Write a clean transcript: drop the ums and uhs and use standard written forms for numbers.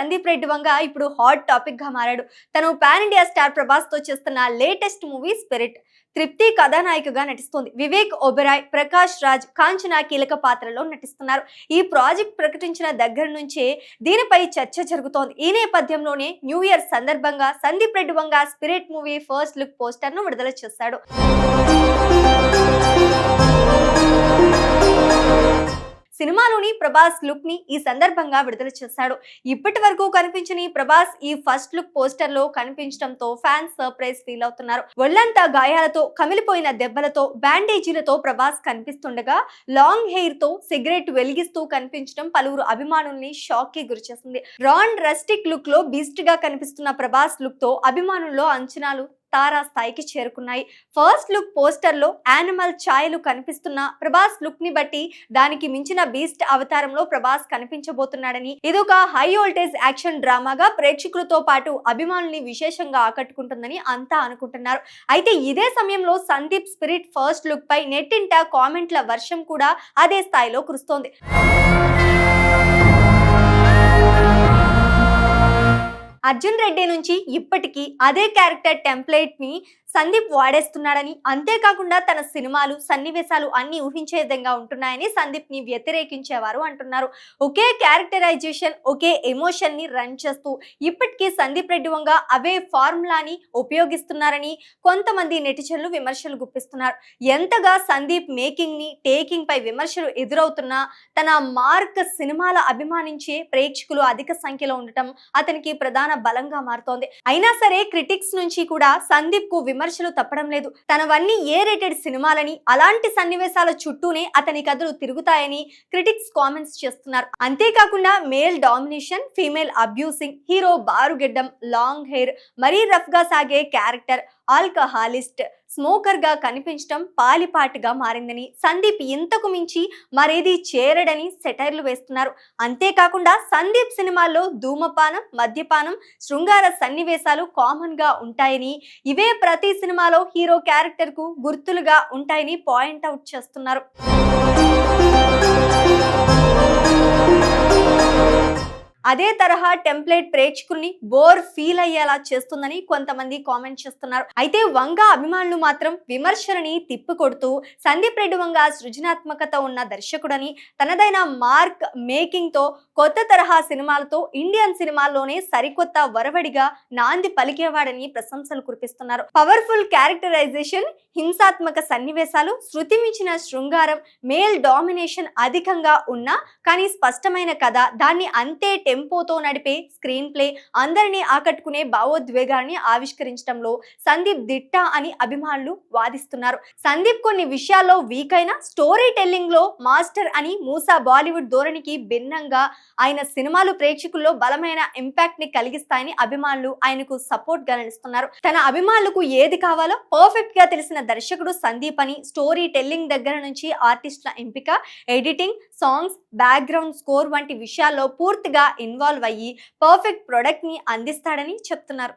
సందీప్ రెడ్డి వంగ ఇప్పుడు hot topic గా మారాడు. తను పాన్ ఇండియా స్టార్ ప్రభాస్ తో చేస్తున్న లేటెస్ట్ మూవీ స్పిరిట్. తృప్తి కథానాయికగా నటిస్తోంది. వివేక్ ఒబెరాయ్, ప్రకాష్ రాజ్, కాంచనా కీలక పాత్రలో నటిస్తున్నారు. ఈ ప్రాజెక్ట్ ప్రకటించిన దగ్గర నుంచే దీనిపై చర్చ జరుగుతోంది. ఈ నేపథ్యంలోనే న్యూ ఇయర్ సందర్భంగా Sandeep Reddy Vanga Spirit movie first look poster ను విడుదల చేశాడు. సినిమాలోని ప్రభాస్ లుక్ ని ఈ సందర్భంగా విడుదల చేశాడు. ఇప్పటి వరకు కనిపించని ప్రభాస్ ఈ ఫస్ట్ లుక్ పోస్టర్ లో కనిపించడంతో ఫ్యాన్స్ సర్ప్రైజ్ ఫీల్ అవుతున్నారు. ఒళ్లంతా గాయాలతో, కమిలిపోయిన దెబ్బలతో, బ్యాండేజీలతో ప్రభాస్ కనిపిస్తుండగా లాంగ్ హెయిర్ తో సిగరెట్ వెలిగిస్తూ కనిపించడం పలువురు అభిమానుల్ని షాక్ కి గురిచేసింది. రాన్ రస్టిక్ లుక్ లో బీస్ట్ గా కనిపిస్తున్న ప్రభాస్ లుక్ తో అభిమానుల్లో అంచనాలు తారా స్థాయికి చేరుకున్నాయి. ఫస్ట్ లుక్ పోస్టర్ లో యానిమల్ ఛాయలు కనిపిస్తున్న ప్రభాస్ లుక్ ని బట్టి దానికి మించిన బీస్ట్ అవతారంలో ప్రభాస్ కనిపించబోతున్నాడని, ఇదొక హై వోల్టేజ్ యాక్షన్ డ్రామాగా ప్రేక్షకులతో పాటు అభిమానుల్ని విశేషంగా ఆకట్టుకుంటుందని అంతా అనుకుంటున్నారు. అయితే ఇదే సమయంలో సందీప్ స్పిరిట్ ఫస్ట్ లుక్ పై నెట్టింట కామెంట్ల వర్షం కూడా అదే స్థాయిలో కురుస్తోంది. అర్జున్ రెడ్డి నుంచి ఇప్పటికీ అదే క్యారెక్టర్ టెంప్లెట్ ని సందీప్ వాడేస్తున్నాడని, అంతేకాకుండా తన సినిమాలు సన్నివేశాలు అన్ని ఊహించే విధంగా ఉంటున్నాయని సందీప్ ని వ్యతిరేకించేవారు అంటున్నారు. ఒకే క్యారెక్టరైజేషన్, ఒకే ఎమోషన్ ని రన్ చేస్తూ ఇప్పటికీ సందీప్ రెడ్డి వంగ అవే ఫార్ములాని ఉపయోగిస్తున్నారని కొంతమంది నెటిజన్లు విమర్శలు గుప్పిస్తున్నారు. ఎంతగా సందీప్ మేకింగ్ ని, టేకింగ్ పై విమర్శలు ఎదురవుతున్నా తన మార్క్ సినిమాల అభిమానించే ప్రేక్షకులు అధిక సంఖ్యలో ఉండటం అతనికి ప్రధాన బలంగా మారుతోంది. అయినా సరే క్రిటిక్స్ నుంచి కూడా సందీప్ కు విమర్శలు తప్పడం లేదు. తనవన్నీ ఏ రేటెడ్ సినిమాలని, అలాంటి సన్నివేశాల చుట్టూనే అతని కథలు తిరుగుతాయని క్రిటిక్స్ కామెంట్స్ చేస్తున్నారు. అంతేకాకుండా male domination, female abusing, hero బారుగెడ్డం, లాంగ్ హెయిర్, మరీ రఫ్ గా సాగే క్యారెక్టర్, ఆల్కహాలిస్ట్, స్మోకర్ గా కనిపించడం పాలిపాటుగా మారిందని, సందీప్ ఇంతకు మించి మరేది చేరడని సెటైర్లు వేస్తున్నారు. అంతేకాకుండా సందీప్ సినిమాల్లో ధూమపానం, మద్యపానం, శృంగార సన్నివేశాలు కామన్ గా ఉంటాయని, ఇవే ప్రతి సినిమాలో హీరో క్యారెక్టర్ కు గుర్తులుగా ఉంటాయని పాయింట్ అవుట్ చేస్తున్నారు. అదే తరహా టెంప్లెట్ ప్రేక్షకుల్ని బోర్ ఫీల్ అయ్యేలా చేస్తుందని కొంతమంది కామెంట్ చేస్తున్నారు. అయితే వంగ అభిమానులు మాత్రం విమర్శలని తిప్పికొడుతూ సందీప్ రెడ్డి వంగ సృజనాత్మకత ఉన్న దర్శకుడని, తనదైన మార్క్ మేకింగ్ తో కొత్త తరహా సినిమాలతో ఇండియన్ సినిమాల్లోనే సరికొత్త వరవడిగా నాంది పలికేవాడని ప్రశంసలు కురిపిస్తున్నారు. పవర్ఫుల్ క్యారెక్టరైజేషన్, హింసాత్మక సన్నివేశాలు, శృతి మించిన శృంగారం, మేల్ డామినేషన్ అధికంగా ఉన్నా కానీ స్పష్టమైన కథ, దాన్ని అంతే టెంపోతో నడిపే స్క్రీన్ ప్లే, అందరినీ ఆకట్టుకునే భావోద్వేగాన్ని ఆవిష్కరించడంలో సందీప్ దిట్ట అని అభిమానులు వాదిస్తున్నారు. సందీప్ కొన్ని విషయాల్లో వీక్ అయినా స్టోరీ టెల్లింగ్ లో మాస్టర్ అని మూసా బాలీవుడ్ ధోరణికి భిన్నంగా ఆయన సినిమాలు ప్రేక్షకుల్లో బలమైన ఇంపాక్ట్ ని కలిగిస్తాయని అభిమానులు ఆయనకు సపోర్ట్ గా నిలుస్తున్నారు. తన అభిమానులకు ఏది కావాలో పర్ఫెక్ట్ గా తెలిసిన దర్శకుడు సందీప్ అని, స్టోరీ టెల్లింగ్ దగ్గర నుంచి ఆర్టిస్టుల ఎంపిక, ఎడిటింగ్, సాంగ్స్, బ్యాక్గ్రౌండ్ స్కోర్ వంటి విషయాల్లో పూర్తిగా ఇన్వాల్వ్ అయ్యి పర్ఫెక్ట్ ప్రొడక్ట్ ని అందిస్తాడని చెప్తున్నారు.